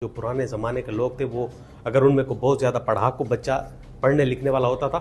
जो पुराने ज़माने के लोग थे वो अगर उनमें को बहुत ज़्यादा पढ़ाकू बच्चा पढ़ने लिखने वाला होता था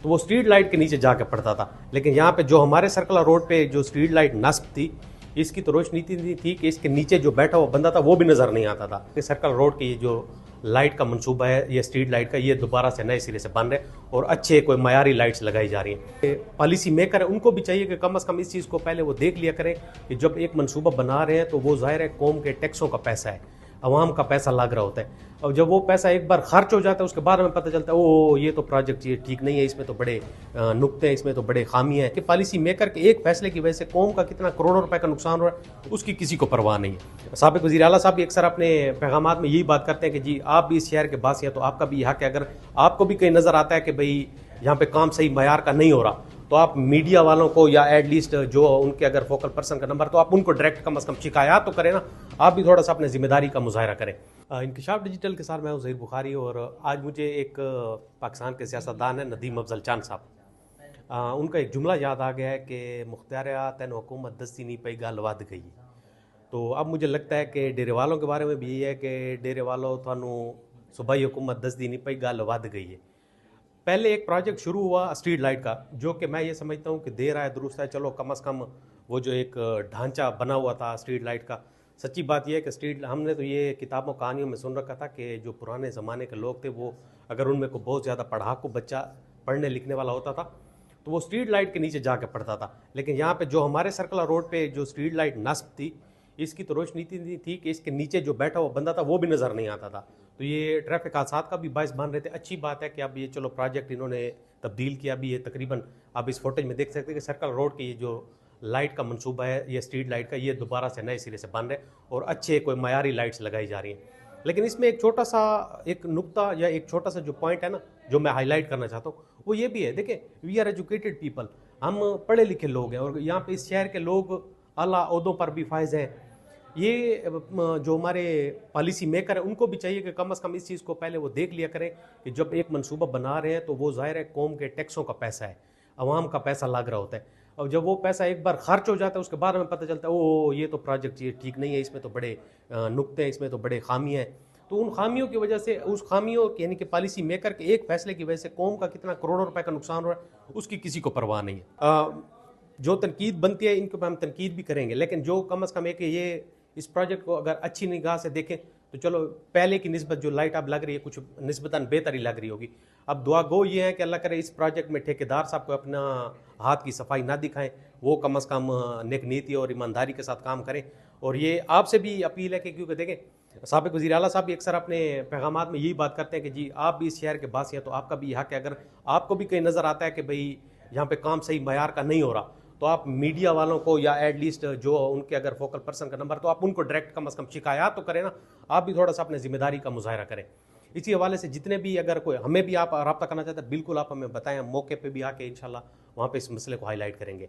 तो वो स्ट्रीट लाइट के नीचे जाके पढ़ता था। लेकिन यहाँ पे जो हमारे सर्कुलर रोड पे जो स्ट्रीट लाइट नस्ब थी, इसकी तो रोशनी इतनी थी कि इसके नीचे जो बैठा हुआ बंदा था वो भी नज़र नहीं आता था। सर्कुलर रोड की जो लाइट का मंसूबा है, ये स्ट्रीट लाइट का, ये दोबारा से नए सिरे से बन रहे हैं और अच्छे कोई मयारी लाइट्स लगाई जा रही हैं। पॉलिसी मेकर है, उनको भी चाहिए कि कम से कम इस चीज़ को पहले वो देख लिया करें कि जब एक मंसूबा बना रहे हैं तो वो ज़ाहिर है कौम के टैक्सों का पैसा है, अवाम का पैसा लग रहा होता है। और जब वो पैसा एक बार खर्च हो जाता है उसके बाद में पता चलता है ओ ये तो प्रोजेक्ट ये ठीक नहीं है, इसमें तो बड़े नुक्ते हैं, इसमें तो बड़े खामियां हैं। कि पॉलिसी मेकर के एक फैसले की वजह से कौम का कितना करोड़ों रुपए का नुकसान हो रहा है उसकी किसी को परवाह नहीं है। साबिक वज़ीर आला साहब भी अक्सर अपने पैगामात में यही बात करते हैं कि जी आप भी इस शहर के बासी हैं तो आपका भी हक है। अगर आपको भी कहीं नज़र आता है कि भाई यहाँ पे काम सही मयार का नहीं हो रहा तो आप मीडिया वालों को या एटलीस्ट जो उनके अगर फोकल पर्सन का नंबर तो आप उनको डायरेक्ट कम से कम शिकायत तो करें ना, आप भी थोड़ा सा अपने जिम्मेदारी का मुजाहरा करें। इंकशाफ डिजिटल के साथ मैं हूं ज़हीर बुखारी और आज मुझे एक पाकिस्तान के सियासतदान है नदीम अफजल चांद साहब, उनका एक जुमला याद आ गया है कि मुख्तारिया तैन हुकूमत दस्ती नहीं पई गाल वध गई। तो अब मुझे लगता है कि डेरे वालों के बारे में भी यही है कि डेरे वालों थानू सूबाई हुकूमत दस्ती नहीं पई गाल वध गई है। पहले एक प्रोजेक्ट शुरू हुआ स्ट्रीट लाइट का, जो कि मैं ये समझता हूँ कि देर आए दुरुस्त है, चलो कम से कम वो जो एक ढांचा बना हुआ था स्ट्रीट लाइट का। सच्ची बात यह है कि स्ट्रीट हमने तो ये किताबों कहानियों में सुन रखा था कि जो पुराने ज़माने के लोग थे वो अगर उनमें को बहुत ज़्यादा पढ़ाकू बच्चा पढ़ने लिखने वाला होता था तो वो स्ट्रीट लाइट के नीचे जाके पढ़ता था। लेकिन यहाँ पे जो हमारे सर्कुलर रोड पे जो स्ट्रीट लाइट नस्ब थी, इसकी तो रोशनी इतनी थी कि इसके नीचे जो बैठा हुआ बंदा था वो भी नज़र नहीं आता था। तो ये ट्रैफिक हादसा का भी बायस बन रहे थे। अच्छी बात है कि अब ये चलो प्रोजेक्ट इन्होंने तब्दील किया भी, ये तकरीबन आप इस फुटेज में देख सकते हैं कि सर्कल रोड की ये जो लाइट का मंसूबा है, ये स्ट्रीट लाइट का, ये दोबारा से नए सिरे से बन रहे और अच्छे कोई मयारी लाइट्स लगाई जा रही हैं। लेकिन इसमें एक छोटा सा एक नुक्ता या एक छोटा सा जो पॉइंट है ना, जो मैं हाईलाइट करना चाहता हूँ वो ये भी है। देखें, वी आर एजुकेटेड पीपल, हम पढ़े लिखे लोग हैं और यहाँ पे इस शहर के लोग आला ओहदों पर भी फायज हैं। ये जो हमारे पॉलिसी मेकर है उनको भी चाहिए कि कम से कम इस चीज़ को पहले वो देख लिया करें कि जब एक मंसूबा बना रहे हैं तो वो ज़ाहिर है कौम के टैक्सों का पैसा है, अवाम का पैसा लग रहा होता है। और जब वो पैसा एक बार खर्च हो जाता है उसके बाद में पता चलता है ओ ये तो प्रोजेक्ट ये ठीक नहीं है, इसमें तो बड़े नुक्ते हैं, इसमें तो बड़े खामियां हैं। तो उन खामियों की वजह से, उस खामियों यानी कि पॉलिसी मेकर के एक फैसले की वजह से कौम का कितना करोड़ों रुपए का नुकसान हो रहा है उसकी किसी को परवाह नहीं है। जो तनकीद बनती है इनके ऊपर हम तनकीद भी करेंगे, लेकिन जो कम अज़ कम है कि ये इस प्रोजेक्ट को अगर अच्छी निगाह से देखें तो चलो पहले की निस्बत जो लाइट अब लग रही है कुछ निस्बतन बेहतर ही लग रही होगी। अब दुआ गो ये है कि अल्लाह करे इस प्रोजेक्ट में ठेकेदार साहब को अपना हाथ की सफाई ना दिखाएं, वो कम अज़ कम नेक नीति और ईमानदारी के साथ काम करें। और ये आपसे भी अपील है कि क्योंकि देखें साबिक वज़ीर आला साहब भी अक्सर अपने पैगामात में यही बात करते हैं कि जी आप भी इस शहर के बासी हैं तो आपका भी हक है। अगर आपको भी कहीं नज़र आता है कि भाई यहाँ पे काम सही मयार का नहीं हो रहा तो आप मीडिया वालों को या एटलीस्ट जो उनके अगर फोकल पर्सन का नंबर तो आप उनको डायरेक्ट कम से कम शिकायत तो करें ना, आप भी थोड़ा सा अपने जिम्मेदारी का मुजाहरा करें। इसी हवाले से जितने भी अगर कोई हमें भी आप रब्ता करना चाहते हैं बिल्कुल आप हमें बताएं, मौके पे भी आके इंशाल्लाह वहाँ पे इस मसले को हाईलाइट करेंगे।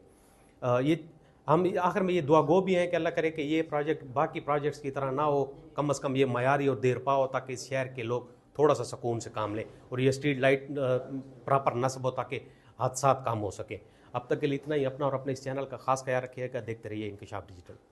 ये हम आखिर में ये दुआ गो भी हैं कि अल्लाह करे कि ये प्रोजेक्ट बाकी प्रोजेक्ट्स की तरह ना हो, कम अज़ कम ये मयारी और देर पा हो ताकि इस शहर के लोग थोड़ा सा सुकून से काम लें और ये स्ट्रीट लाइट प्रॉपर नस्ब हो ताकि हादसा कम हो सके। अब तक के लिए इतना ही। अपना और अपने इस चैनल का खास ख्याल रखिएगा। देखते रहिए इंकशाफ डिजिटल।